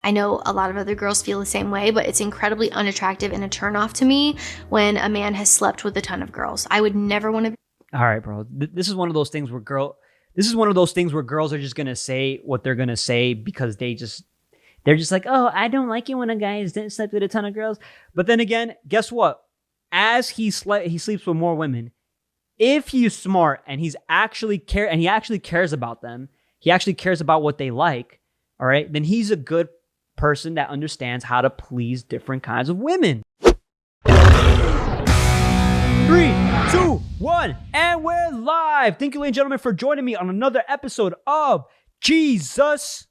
I know a lot of other girls feel the same way, but it's incredibly unattractive and a turnoff to me when a man has slept with a ton of girls. I would never want to. All right, bro. This is one of those things where girls are just gonna say what they're gonna say because they're just like, oh, I don't like it when a guy has slept with a ton of girls. But then again, guess what? As he sleeps with more women, if he's smart and he actually cares about them, he actually cares about what they like. All right, then he's a good person that understands how to please different kinds of women. 3, 2, 1, and we're live. Thank you, ladies and gentlemen, for joining me on another episode of Jesus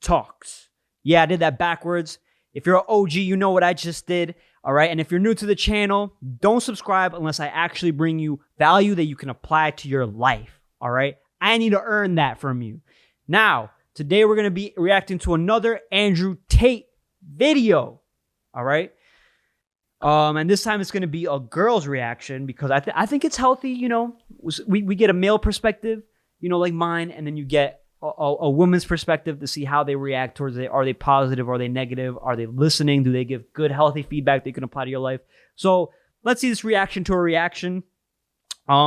Talks. Yeah, I did that backwards. If you're an OG, you know what I just did. All right, and if you're new to the channel, don't subscribe unless I actually bring you value that you can apply to your life. All right, I need to earn that from you. Now, today we're going to be reacting to another Andrew Tate video, all right? And this time it's going to be a girl's reaction because I think it's healthy, you know. We get a male perspective, you know, like mine, and then you get a woman's perspective to see how they react towards it. Are they positive? Are they negative? Are they listening? Do they give good, healthy feedback that you can apply to your life? So let's see this reaction to a reaction.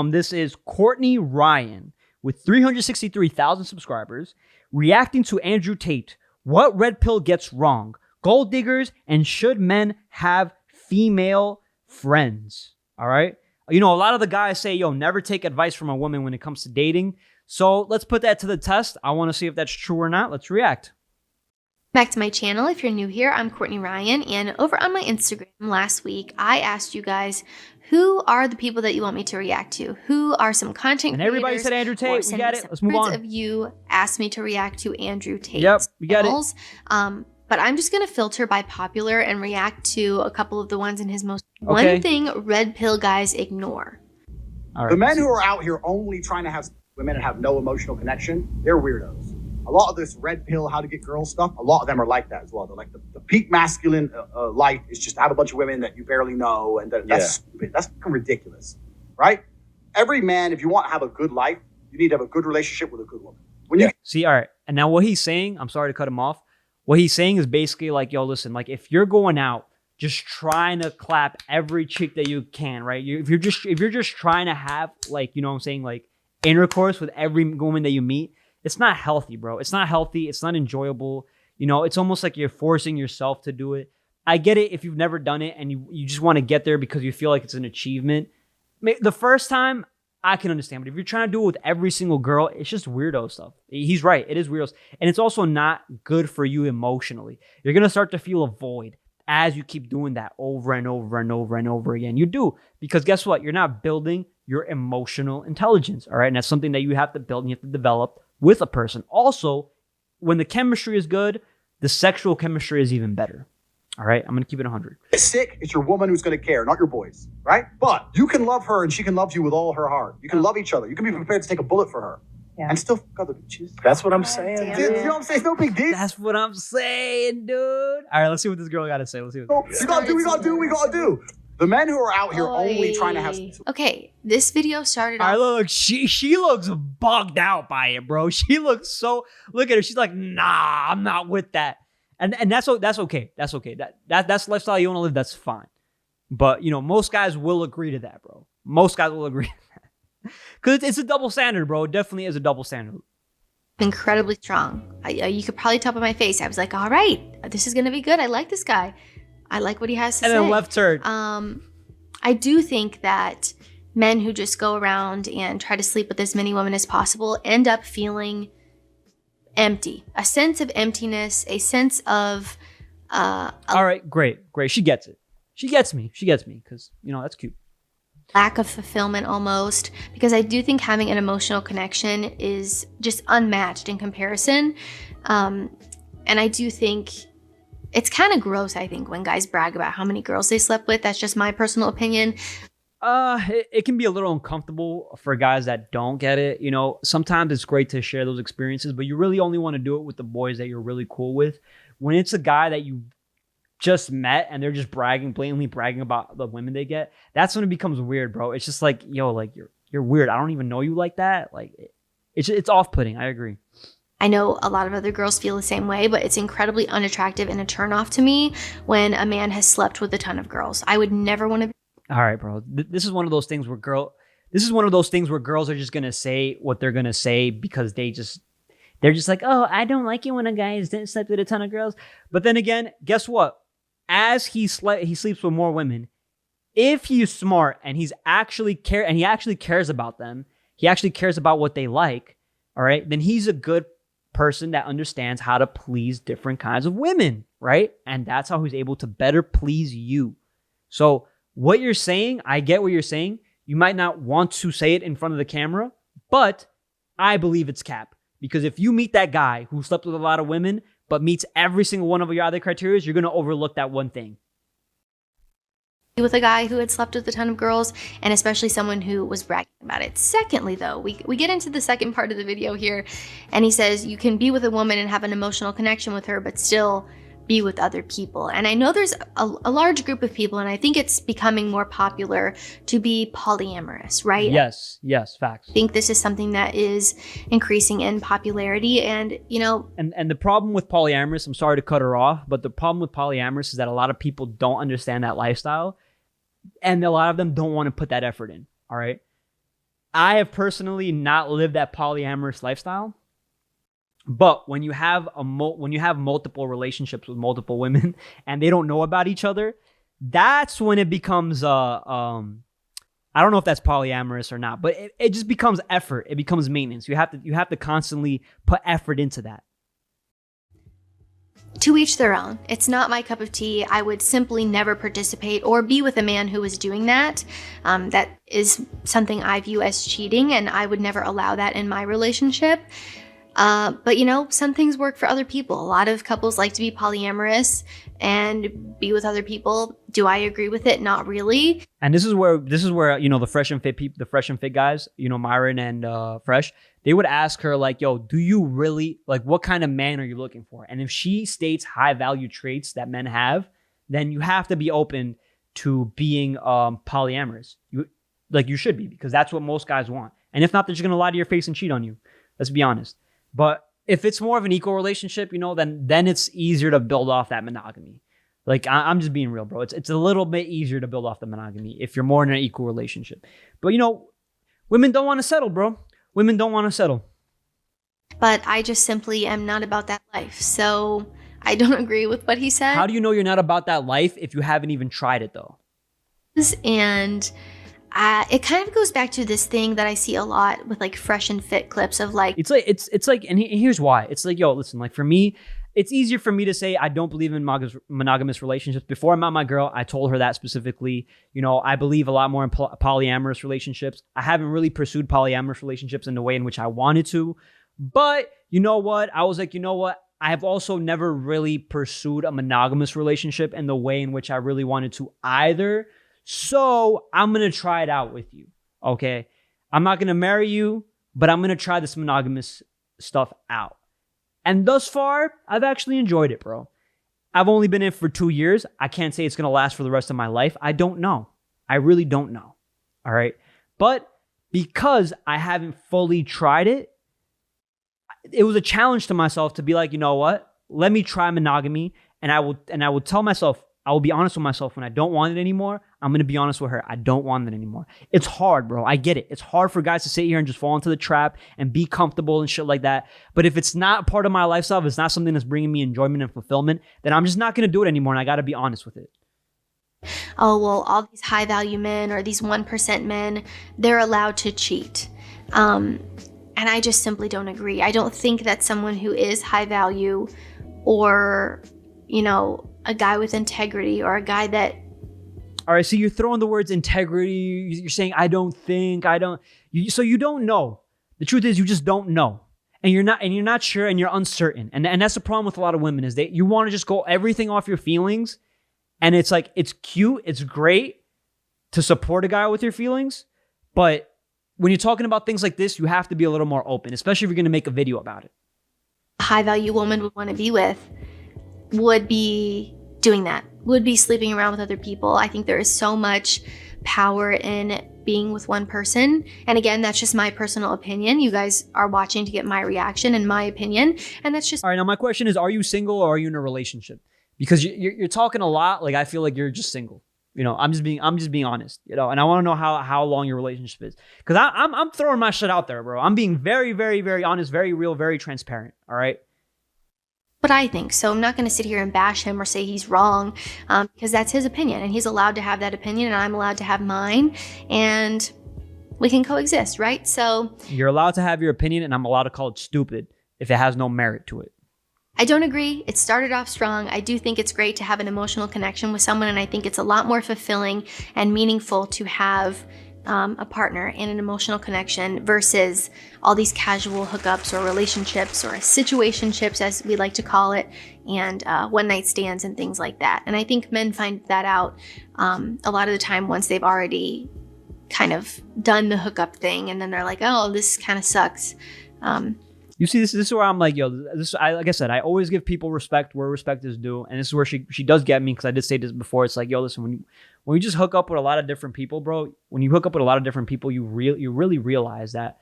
This is Courtney Ryan with 363,000 subscribers. Reacting to Andrew Tate, what red pill gets wrong? Gold diggers and should men have female friends? All right. You know, a lot of the guys say, yo, never take advice from a woman when it comes to dating. So let's put that to the test. I want to see if that's true or not. Let's react. Back to my channel. If you're new here, I'm Courtney Ryan, and over on my Instagram last week, I asked you guys, who are the people that you want me to react to? Who are some content creators? And everybody said Andrew Tate. We got it. Let's move on. Of you asked me to react to Andrew Tate. Yep, we got it. But I'm just going to filter by popular and react to a couple of the ones in his most... Okay. One thing red pill guys ignore. All right. The men who are out here only trying to have women and have no emotional connection, they're weirdos. A lot of this red pill, how to get girls stuff, a lot of them are like that as well. They're like the peak masculine life is just to have a bunch of women that you barely know, and that's stupid. That's ridiculous, right? Every man, if you want to have a good life, you need to have a good relationship with a good woman. See, all right. And now what he's saying, I'm sorry to cut him off. What he's saying is basically like, yo, listen, like if you're going out just trying to clap every chick that you can, right? If you're just trying to have like, you know what I'm saying, like intercourse with every woman that you meet, it's not healthy, bro. It's not healthy. It's not enjoyable. You know, it's almost like you're forcing yourself to do it. I get it if you've never done it and you just want to get there because you feel like it's an achievement. The first time, I can understand. But if you're trying to do it with every single girl, it's just weirdo stuff. He's right. It is weirdos. And it's also not good for you emotionally. You're going to start to feel a void as you keep doing that over and over and over and over again. You do. Because guess what? You're not building your emotional intelligence. All right. And that's something that you have to build and you have to develop with a person. Also, when the chemistry is good, the sexual chemistry is even better. All right, I'm going to keep it 100. It's sick. It's your woman who's going to care, not your boys, right? But you can love her and she can love you with all her heart. You can love each other. You can be prepared to take a bullet for her. Yeah. And still fuck other bitches. That's what I'm saying. You know what I'm saying? It's no big deal. That's what I'm saying, dude. All right, let's see what this girl got to say. Let's see what we got to do. The men who are out here only trying to have... Okay, this video started off... All right, look, she looks bugged out by it, bro. She looks so... Look at her. She's like, nah, I'm not with that. And that's okay. That's okay. That's the lifestyle you want to live. That's fine. But, you know, most guys will agree to that, bro. Most guys will agree to that. Because it's a double standard, bro. It definitely is a double standard. Incredibly strong. You could probably tell by my face. I was like, all right, this is going to be good. I like this guy. I like what he has to say. And then left turn. I do think that men who just go around and try to sleep with as many women as possible end up feeling empty. A sense of emptiness, a sense of... all right, great. She gets it. She gets me because, you know, that's cute. Lack of fulfillment almost, because I do think having an emotional connection is just unmatched in comparison. And I do think... It's kind of gross, I think, when guys brag about how many girls they slept with. That's just my personal opinion. It can be a little uncomfortable for guys that don't get it. You know, sometimes it's great to share those experiences, but you really only want to do it with the boys that you're really cool with. When it's a guy that you just met and they're just blatantly bragging about the women they get, that's when it becomes weird, bro. It's just like, yo, like you're weird. I don't even know you like that. Like it's off-putting. I agree. I know a lot of other girls feel the same way, but it's incredibly unattractive and a turnoff to me when a man has slept with a ton of girls. I would never want to be. All right, bro. This is one of those things where girls are just gonna say what they're gonna say because they're just like, oh, I don't like it when a guy has slept with a ton of girls. But then again, guess what? As he sleeps with more women. If he's smart and he actually cares about them, he actually cares about what they like. All right, then he's a good person that understands how to please different kinds of women, right? And that's how he's able to better please you. So what you're saying, I get what you're saying. You might not want to say it in front of the camera, but I believe it's cap. Because if you meet that guy who slept with a lot of women, but meets every single one of your other criteria, you're going to overlook that one thing. With a guy who had slept with a ton of girls, and especially someone who was bragging about it. Secondly, though, we get into the second part of the video here, and he says you can be with a woman and have an emotional connection with her, but still be with other people. And I know there's a large group of people, and I think it's becoming more popular to be polyamorous, right? Yes, facts. I think this is something that is increasing in popularity, and And the problem with polyamorous, I'm sorry to cut her off, but the problem with polyamorous is that a lot of people don't understand that lifestyle, and a lot of them don't want to put that effort in. All right, I have personally not lived that polyamorous lifestyle. But when you have multiple relationships with multiple women and they don't know about each other, that's when it becomes I don't know if that's polyamorous or not, but it just becomes effort. It becomes maintenance. You have to constantly put effort into that. To each their own. It's not my cup of tea. I would simply never participate or be with a man who is doing that. That is something I view as cheating, and I would never allow that in my relationship. But some things work for other people. A lot of couples like to be polyamorous and be with other people. Do I agree with it? Not really. And this is where the fresh and fit guys, Myron and Fresh, they would ask her like, yo, do you really like, what kind of man are you looking for? And if she states high value traits that men have, then you have to be open to being polyamorous. You should be, because that's what most guys want. And if not, they're just gonna lie to your face and cheat on you. Let's be honest. But if it's more of an equal relationship, then it's easier to build off that monogamy. Like, I'm just being real, bro. It's a little bit easier to build off the monogamy if you're more in an equal relationship. But, women don't want to settle, bro. Women don't want to settle. But I just simply am not about that life. So I don't agree with what he said. How do you know you're not about that life if you haven't even tried it, though? And it kind of goes back to this thing that I see a lot with like fresh and fit clips of like, it's like, and here's why. It's like, yo, listen, like for me, it's easier for me to say I don't believe in monogamous relationships. Before I met my girl, I told her that specifically. I believe a lot more in polyamorous relationships. I haven't really pursued polyamorous relationships in the way in which I wanted to. But you know what? I was like, I have also never really pursued a monogamous relationship in the way in which I really wanted to either. So I'm going to try it out with you, okay? I'm not going to marry you, but I'm going to try this monogamous stuff out. And thus far, I've actually enjoyed it, bro. I've only been in it for 2 years. I can't say it's going to last for the rest of my life. I don't know. I really don't know, all right? But because I haven't fully tried it, it was a challenge to myself to be like, you know what? Let me try monogamy, and I will tell myself, I will be honest with myself when I don't want it anymore. I'm going to be honest with her. I don't want it anymore. It's hard, bro. I get it. It's hard for guys to sit here and just fall into the trap and be comfortable and shit like that. But if it's not part of my lifestyle, if it's not something that's bringing me enjoyment and fulfillment, then I'm just not going to do it anymore. And I got to be honest with it. Oh, well, all these high value men or these 1% men, they're allowed to cheat. And I just simply don't agree. I don't think that someone who is high value or, a guy with integrity or a guy that... All right, so you're throwing the words integrity. You're saying, I don't think, I don't... So you don't know. The truth is you just don't know. And you're not sure and you're uncertain. And that's the problem with a lot of women is you want to just go everything off your feelings. And it's like, it's cute. It's great to support a guy with your feelings. But when you're talking about things like this, you have to be a little more open, especially if you're going to make a video about it. A high value woman would want to be with would be doing that, would be sleeping around with other people. I think there is so much power in being with one person. And again, that's just my personal opinion. You guys are watching to get my reaction and my opinion. And that's just... All right, now my question is, are you single or are you in a relationship? Because you're talking a lot. Like, I feel like you're just single. You know, I'm just being honest, you know, and I want to know how long your relationship is. Because I'm throwing my shit out there, bro. I'm being very, very, very honest, very real, very transparent. All right. But I think so. I'm not going to sit here and bash him or say he's wrong, because that's his opinion, and he's allowed to have that opinion, and I'm allowed to have mine, and we can coexist, right? So you're allowed to have your opinion, and I'm allowed to call it stupid if it has no merit to it. I don't agree. It started off strong. I do think it's great to have an emotional connection with someone, and I think it's a lot more fulfilling and meaningful to have a partner and an emotional connection versus all these casual hookups or relationships or situationships, as we like to call it, and one night stands and things like that. And I think men find that out a lot of the time once they've already kind of done the hookup thing, and then they're like, oh, this kind of sucks. You see, this is where I'm like, yo, like I said, I always give people respect where respect is due. And this is where she does get me, because I did say this before. It's like, yo, listen, when you just hook up with a lot of different people, bro, when you hook up with a lot of different people, you really realize that,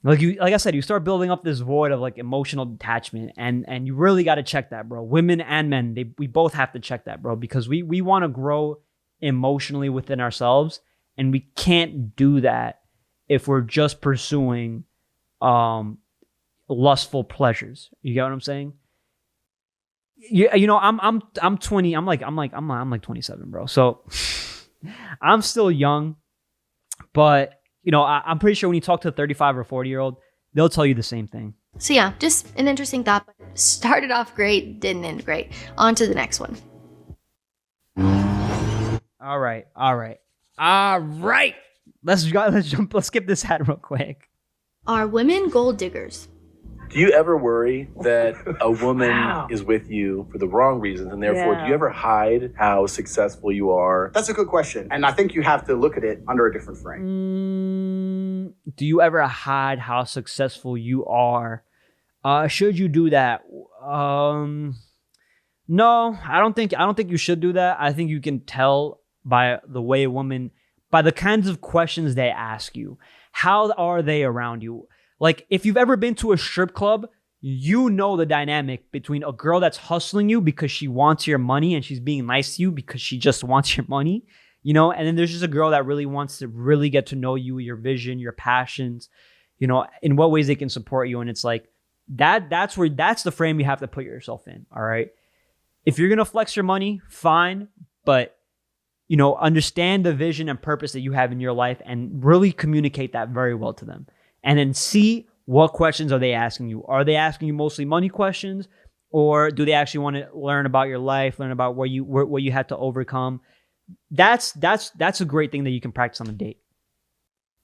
like I said, you start building up this void of like emotional detachment, and you really got to check that, bro. Women and men, we both have to check that, bro, because we want to grow emotionally within ourselves, and we can't do that if we're just pursuing lustful pleasures. You get what I'm saying? You know, I'm 20. I'm like 27, bro. So I'm still young, but you know, I'm pretty sure when you talk to a 35 or 40-year-old, they'll tell you the same thing. So yeah, just an interesting thought. Started off great, didn't end great. On to the next one. All right. Let's skip this ad real quick. Are women gold diggers? Do you ever worry that a woman is with you for the wrong reasons, and therefore do you ever hide how successful you are? That's a good question. And I think you have to look at it under a different frame. Do you ever hide how successful you are? Should you do that? No, I don't think you should do that. I think you can tell by the way a woman, by the kinds of questions they ask you. How are they around you? Like, if you've ever been to a strip club, you know the dynamic between a girl that's hustling you because she wants your money and she's being nice to you because she just wants your money, you know? And then there's just a girl that really wants to really get to know you, your vision, your passions, you know, in what ways they can support you. And it's like, that's the frame you have to put yourself in, all right? If you're going to flex your money, fine, but, you know, understand the vision and purpose that you have in your life and really communicate that very well to them. And then see what questions are they asking you. Are they asking you mostly money questions, or do they actually want to learn about your life, learn about what you had to overcome? That's a great thing that you can practice on a date.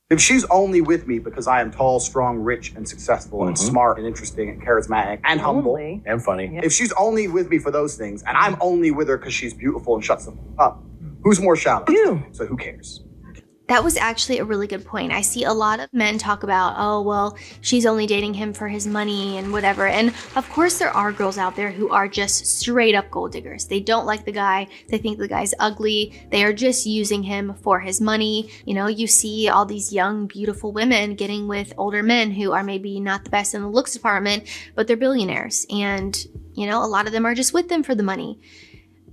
If she's only with me because I am tall, strong, rich, and successful, and smart, and interesting, and charismatic, and humble, and funny. If she's only with me for those things, and I'm only with her because she's beautiful and shuts them up, who's more shallow? You. So who cares? That was actually a really good point. I see a lot of men talk about, oh, well, she's only dating him for his money and whatever. And of course, there are girls out there who are just straight up gold diggers. They don't like the guy. They think the guy's ugly. They are just using him for his money. You know, you see all these young, beautiful women getting with older men who are maybe not the best in the looks department, but they're billionaires. And, you know, a lot of them are just with them for the money.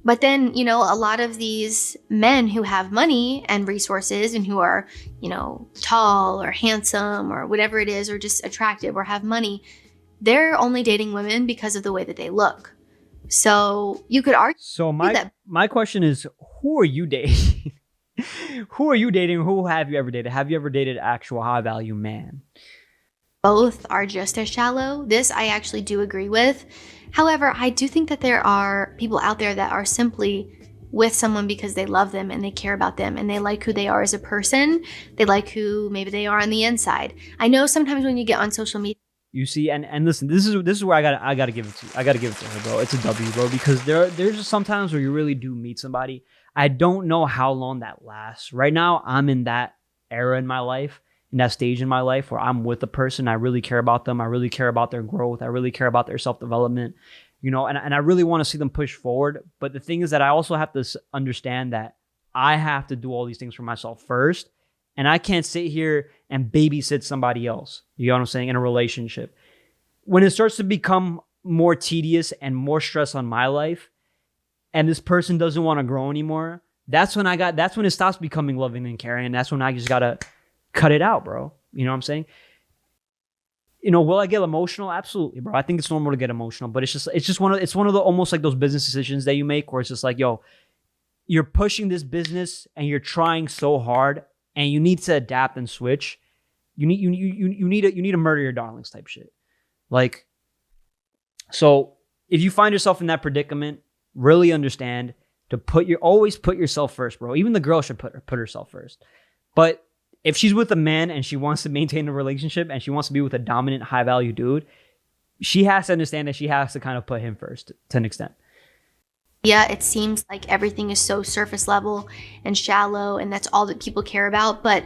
But then, you know, a lot of these men who have money and resources and who are, you know, tall or handsome or whatever it is, or just attractive or have money, they're only dating women because of the way that they look. So you could argue. So my question is, who are you dating? Who are you dating? Who have you ever dated? Have you ever dated actual high value man? Both are just as shallow. This I actually do agree with. However, I do think that there are people out there that are simply with someone because they love them and they care about them and they like who they are as a person. They like who maybe they are on the inside. I know sometimes when you get on social media, you see, and listen, this is where I gotta give it to you. I gotta give it to her, bro. It's a W, bro, because there's just sometimes where you really do meet somebody. I don't know how long that lasts. Right now, I'm in that era in my life, in that stage in my life where I'm with a person. I really care about them. I really care about their growth. I really care about their self-development, you know, and I really want to see them push forward. But the thing is that I also have to understand that I have to do all these things for myself first. And I can't sit here and babysit somebody else. You know what I'm saying? In a relationship. When it starts to become more tedious and more stress on my life, and this person doesn't want to grow anymore, that's when it stops becoming loving and caring. And that's when I just gotta cut it out, bro. You know what I'm saying? You know, will I get emotional? Absolutely, bro. I think it's normal to get emotional, but it's one of the almost like those business decisions that you make where it's just like, yo, you're pushing this business and you're trying so hard and you need to adapt and switch. You need to murder your darlings type shit. Like, so if you find yourself in that predicament, really understand to always put yourself first, bro. Even the girl should put herself first. But if she's with a man and she wants to maintain a relationship and she wants to be with a dominant, high value dude, she has to understand that she has to kind of put him first to an extent. Yeah, it seems like everything is so surface level and shallow, and that's all that people care about. But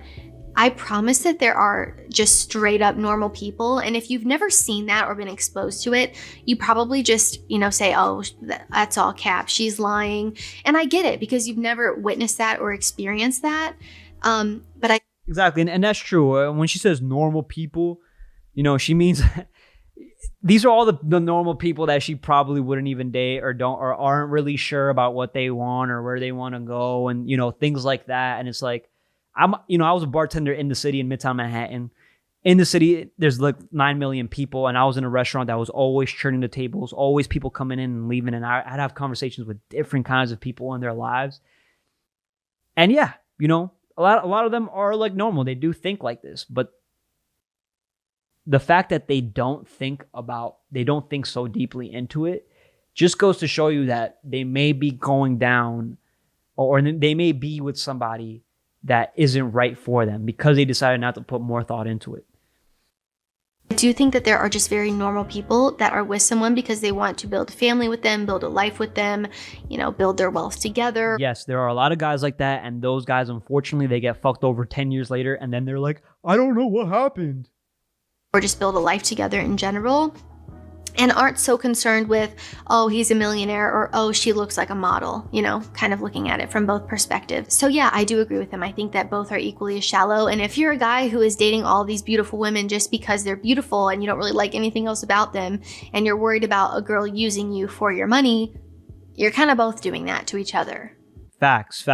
I promise that there are just straight up normal people. And if you've never seen that or been exposed to it, you probably just, say, oh, that's all cap. She's lying. And I get it because you've never witnessed that or experienced that. Exactly. And that's true. When she says normal people, she means these are all the normal people that she probably wouldn't even date or aren't really sure about what they want or where they want to go and, things like that. And it's like, I was a bartender in the city in Midtown Manhattan. In the city, there's like 9 million people. And I was in a restaurant that was always churning the tables, always people coming in and leaving. And I'd have conversations with different kinds of people in their lives. And yeah, a lot of them are like normal. They do think like this, but the fact that they don't think so deeply into it just goes to show you that they may be going down or they may be with somebody that isn't right for them because they decided not to put more thought into it. I do think that there are just very normal people that are with someone because they want to build a family with them, build a life with them, build their wealth together. Yes, there are a lot of guys like that. And those guys, unfortunately, they get fucked over 10 years later. And then they're like, I don't know what happened. Or just build a life together in general. And aren't so concerned with, oh, he's a millionaire or, oh, she looks like a model, kind of looking at it from both perspectives. So yeah, I do agree with him. I think that both are equally as shallow. And if you're a guy who is dating all these beautiful women just because they're beautiful and you don't really like anything else about them, and you're worried about a girl using you for your money, you're kind of both doing that to each other. Facts.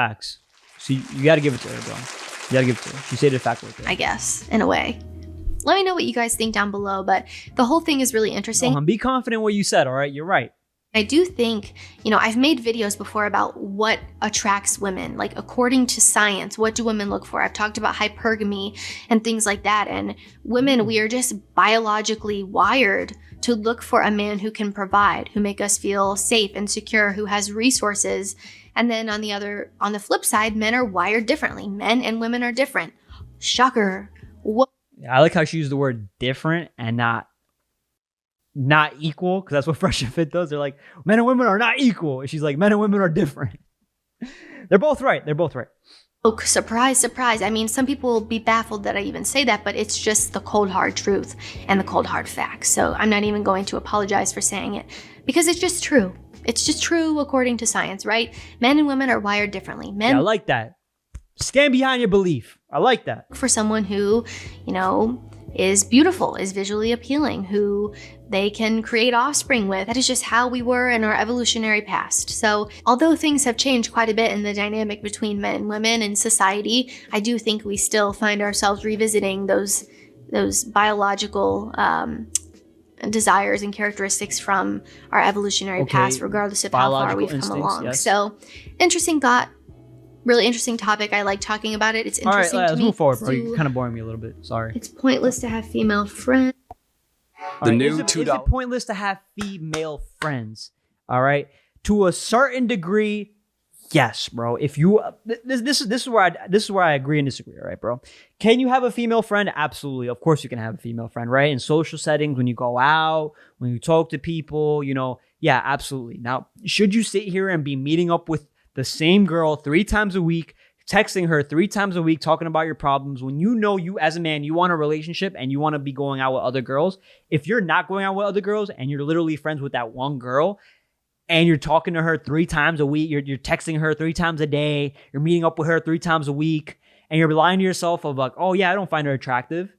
So you got to give it to her, bro. You got to give it to her. She said it fact with it. I guess, in a way. Let me know what you guys think down below, but the whole thing is really interesting. Be confident in what you said, all right? You're right. I do think, I've made videos before about what attracts women. Like, according to science, what do women look for? I've talked about hypergamy and things like that. And women, we are just biologically wired to look for a man who can provide, who make us feel safe and secure, who has resources. And then on the flip side, men are wired differently. Men and women are different. Shocker. What? I like how she used the word different and not equal, because that's what Fresh and Fit does. They're like, men and women are not equal. And she's like, men and women are different. They're both right. Oh, surprise, surprise. I mean, some people will be baffled that I even say that, but it's just the cold, hard truth and the cold, hard facts. So I'm not even going to apologize for saying it because it's just true. It's just true according to science, right? Men and women are wired differently. I like that. Stand behind your belief. I like that. For someone who, is beautiful, is visually appealing, who they can create offspring with. That is just how we were in our evolutionary past. So although things have changed quite a bit in the dynamic between men and women in society, I do think we still find ourselves revisiting those biological desires and characteristics from our evolutionary past, regardless of how far we've come along. Yes. So interesting thought. Really interesting topic. I like talking about it. It's interesting. All right, to let's me. move forward, bro. You're kind of boring me a little bit. Sorry. It's pointless to have female friends. Is it pointless to have female friends? All right. To a certain degree, yes, bro. If you this is where I agree and disagree, all right, bro? Can you have a female friend? Absolutely. Of course you can have a female friend, right? In social settings, when you go out, when you talk to people, yeah, absolutely. Now, should you sit here and be meeting up with the same girl 3 times a week, texting her 3 times a week, talking about your problems, when you as a man, you want a relationship and you want to be going out with other girls? If you're not going out with other girls and you're literally friends with that one girl and you're talking to her 3 times a week, you're texting her 3 times a day, you're meeting up with her 3 times a week, and you're lying to yourself of like, oh yeah, I don't find her attractive.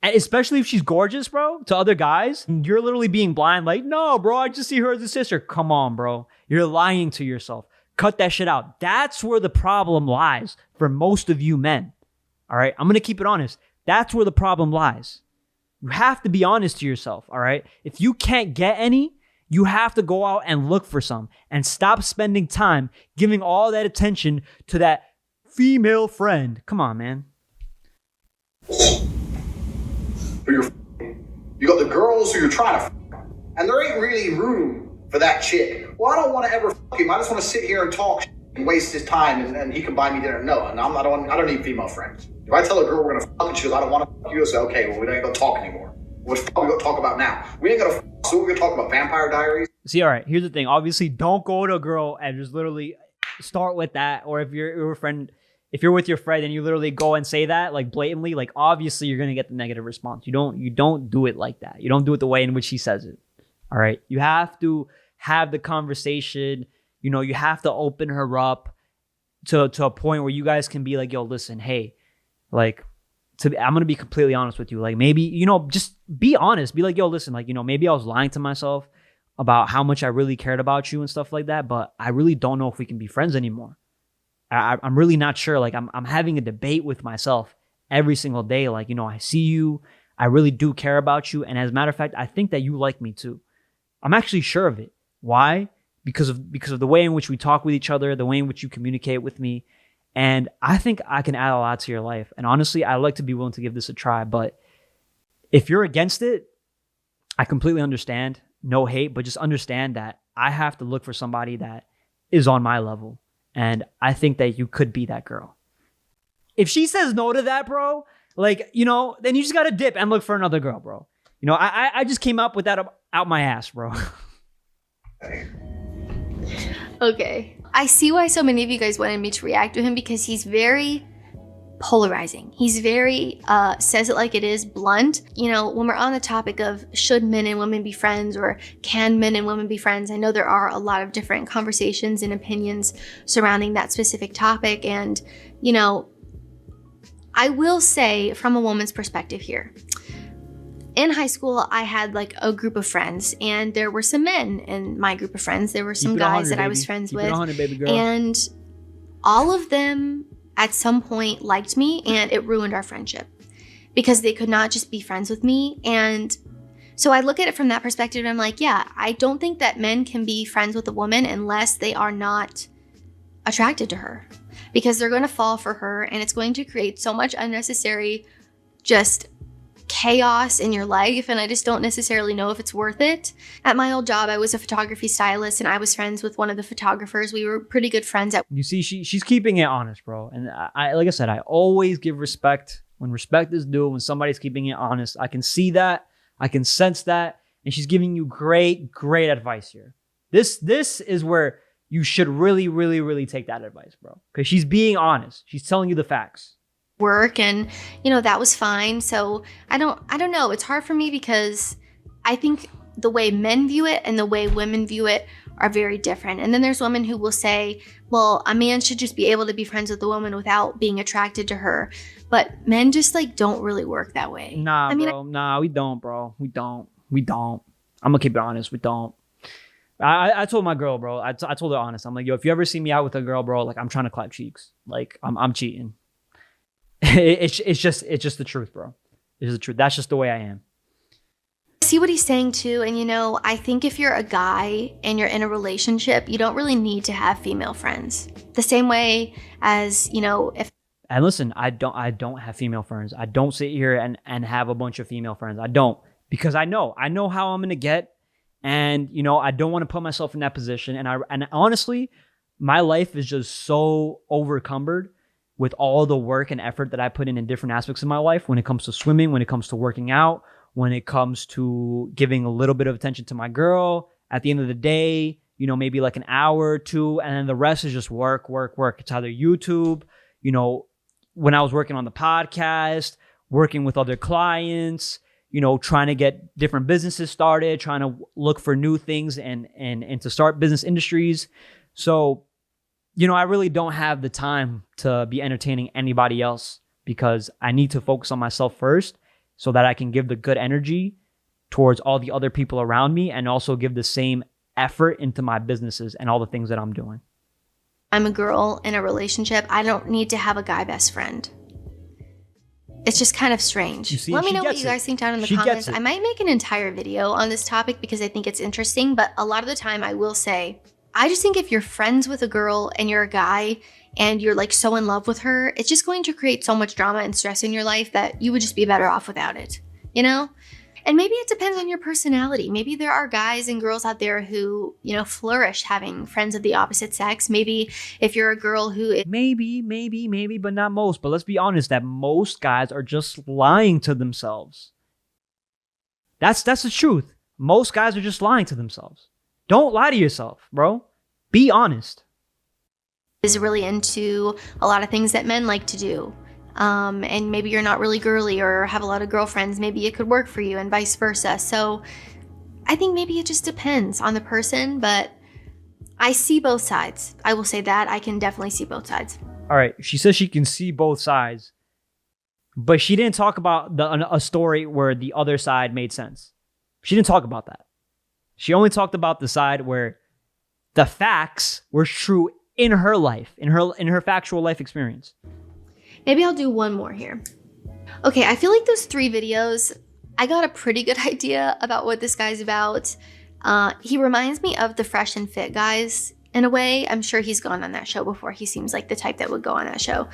And especially if she's gorgeous, bro, to other guys, you're literally being blind. Like, no, bro, I just see her as a sister. Come on, bro. You're lying to yourself. Cut that shit out. That's where the problem lies for most of you men. All right. I'm going to keep it honest. That's where the problem lies. You have to be honest to yourself. All right. If you can't get any, you have to go out and look for some and stop spending time giving all that attention to that female friend. Come on, man. You got the girls who you're trying to and there ain't really room for that chick. Well, I don't want to ever him. I just want to sit here and talk and waste his time and he can buy me dinner. No, and I don't need female friends. If I tell a girl we're gonna fuck and she goes, I don't want to fuck you, I say, okay, well, we ain't gonna talk anymore. What the fuck we gonna talk about now? We ain't gonna fuck, so we're gonna talk about Vampire Diaries. See, all right, here's the thing. Obviously, don't go to a girl and just literally start with that. Or if you're a friend, if you're with your friend and you literally go and say that like blatantly, like obviously you're gonna get the negative response. You don't do it like that. You don't do it the way in which he says it. All right. You have to have the conversation. You know, you have to open her up to a point where you guys can be like, yo, listen, hey, like, I'm gonna be completely honest with you. Like maybe, you know, just be honest. Be like, yo, listen, like, you know, maybe I was lying to myself about how much I really cared about you and stuff like that, but I really don't know if we can be friends anymore. I'm really not sure. Like I'm having a debate with myself every single day. Like, you know, I see you, I really do care about you. And as a matter of fact, I think that you like me too. I'm actually sure of it. Why? Because of the way in which we talk with each other, the way in which you communicate with me. And I think I can add a lot to your life. And honestly, I like to be willing to give this a try. But if you're against it, I completely understand. No hate, but just understand that I have to look for somebody that is on my level. And I think that you could be that girl. If she says no to that, bro, like, you know, then you just got to dip and look for another girl, bro. You know, I just came up with that out my ass, bro. Okay. I see why so many of you guys wanted me to react to him because he's very polarizing. He's very, says it like it is, blunt. You know, when we're on the topic of should men and women be friends or can men and women be friends, I know there are a lot of different conversations and opinions surrounding that specific topic. And, you know, I will say from a woman's perspective here, in high school, I had like a group of friends and there were some men in my group of friends. There were some guys that I was friends with. 100, baby girl. And all of them at some point liked me and it ruined our friendship because they could not just be friends with me. And so I look at it from that perspective and I'm like, yeah, I don't think that men can be friends with a woman unless they are not attracted to her because they're going to fall for her and it's going to create so much unnecessary just chaos in your life, and I just don't necessarily know if it's worth it. At my old job, I was a photography stylist and I was friends with one of the photographers. We were pretty good friends. You see, she's keeping it honest, bro. And I like I said, I always give respect when respect is due. When somebody's keeping it honest, I can see that, I can sense that, and she's giving you great advice here. This is where you should really take that advice, bro, because she's being honest. She's telling you the facts. Work, and you know, that was fine. So I don't know, it's hard for me because I think the way men view it and the way women view it are very different. And then there's women who will say, well, a man should just be able to be friends with a woman without being attracted to her, but men just like don't really work that way. Nah, we don't, bro. We don't. I'm gonna keep it honest, we don't. I told my girl, bro, I told her honest, I'm like, yo, if you ever see me out with a girl, bro, like I'm trying to clap cheeks, like I'm cheating. It's just the truth, bro. It's the truth. That's just the way I am. See what he's saying too, and you know, I think if you're a guy and you're in a relationship, you don't really need to have female friends. The same way as, you know, if. And listen, I don't have female friends. I don't sit here and have a bunch of female friends. I don't, because I know how I'm gonna get, and you know, I don't want to put myself in that position. And honestly, my life is just so overcumbered with all the work and effort that I put in different aspects of my life, when it comes to swimming, when it comes to working out, when it comes to giving a little bit of attention to my girl. At the end of the day, you know, maybe like an hour or two, and then the rest is just work. It's either YouTube, you know, when I was working on the podcast, working with other clients, you know, trying to get different businesses started, trying to look for new things and to start business industries. So I really don't have the time to be entertaining anybody else because I need to focus on myself first so that I can give the good energy towards all the other people around me and also give the same effort into my businesses and all the things that I'm doing. I'm a girl in a relationship. I don't need to have a guy best friend. It's just kind of strange. Let me know what you guys think down in the comments. I might make an entire video on this topic because I think it's interesting, but a lot of the time I will say, I just think if you're friends with a girl and you're a guy and you're like so in love with her, it's just going to create so much drama and stress in your life that you would just be better off without it, And maybe it depends on your personality. Maybe there are guys and girls out there who, flourish having friends of the opposite sex. Maybe if you're a girl who... Maybe, but not most. But let's be honest that most guys are just lying to themselves. That's the truth. Most guys are just lying to themselves. Don't lie to yourself, bro. Be honest. Is really into a lot of things that men like to do. And maybe you're not really girly or have a lot of girlfriends. Maybe it could work for you and vice versa. So I think maybe it just depends on the person, but I see both sides. I will say that. I can definitely see both sides. All right. She says she can see both sides, but she didn't talk about a story where the other side made sense. She didn't talk about that. She only talked about the side where the facts were true in her life, in her factual life experience. Maybe I'll do one more here. Okay, I feel like those 3 videos, I got a pretty good idea about what this guy's about. He reminds me of the Fresh and Fit guys in a way. I'm sure he's gone on that show before. He seems like the type that would go on that show.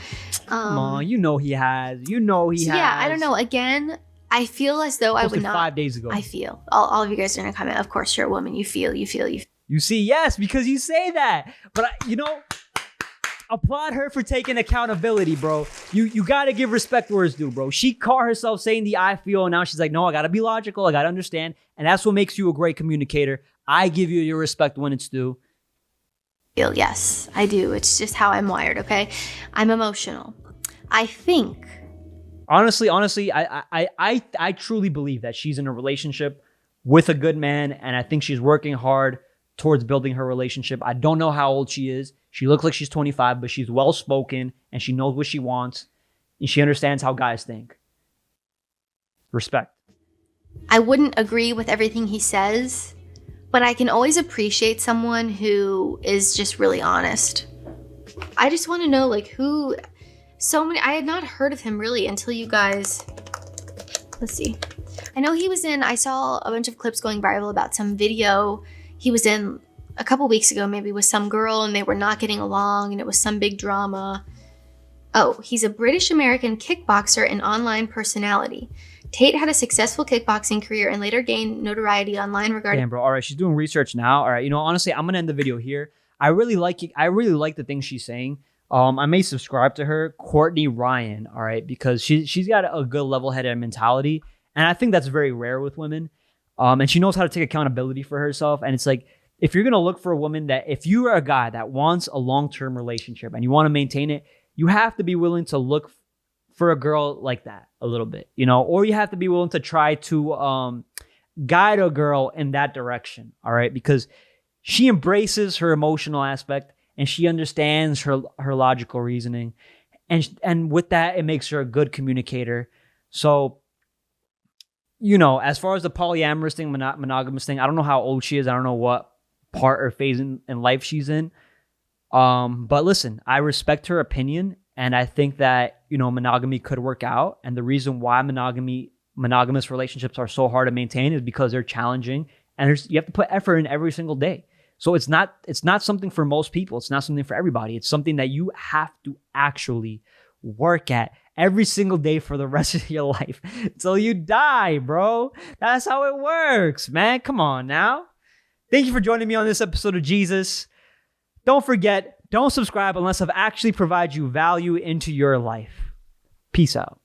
Come on, he has. Yeah, I don't know. Again, I feel as though I would not. 5 days ago. I feel. All of you guys are going to comment. Of course, you're a woman. You feel. You see, yes, because you say that. But, applaud her for taking accountability, bro. You got to give respect where it's due, bro. She caught herself saying the I feel, and now she's like, no, I got to be logical. I got to understand. And that's what makes you a great communicator. I give you your respect when it's due. Yes, I do. It's just how I'm wired, okay? I'm emotional. I think. Honestly, I truly believe that she's in a relationship with a good man, and I think she's working hard towards building her relationship. I don't know how old she is. She looks like she's 25, but she's well-spoken, and she knows what she wants, and she understands how guys think. Respect. I wouldn't agree with everything he says, but I can always appreciate someone who is just really honest. I just want to know, I had not heard of him really until you guys, let's see. I know I saw a bunch of clips going viral about some video he was in a couple weeks ago, maybe with some girl, and they were not getting along, and it was some big drama. Oh, he's a British-American kickboxer and online personality. Tate had a successful kickboxing career and later gained notoriety online regarding... Damn, bro. All right, she's doing research now. All right, honestly, I'm going to end the video here. I really like it. I really like the things she's saying. I may subscribe to her, Courtney Ryan, all right, because she's got a good level-headed mentality, and I think that's very rare with women. And she knows how to take accountability for herself. And it's like, if you're going to look for a woman if you are a guy that wants a long-term relationship and you want to maintain it, you have to be willing to look for a girl like that a little bit, or you have to be willing to try to guide a girl in that direction. All right. Because she embraces her emotional aspect and she understands her logical reasoning. And with that, it makes her a good communicator. So, as far as the polyamorous thing, monogamous thing, I don't know how old she is. I don't know what part or phase in life she's in. But listen, I respect her opinion. And I think that, monogamy could work out. And the reason why monogamous relationships are so hard to maintain is because they're challenging. And you have to put effort in every single day. So it's not something for most people. It's not something for everybody. It's something that you have to actually work at every single day for the rest of your life till you die, bro. That's how it works, man. Come on now. Thank you for joining me on this episode of Jesus. Don't forget, don't subscribe unless I've actually provided you value into your life. Peace out.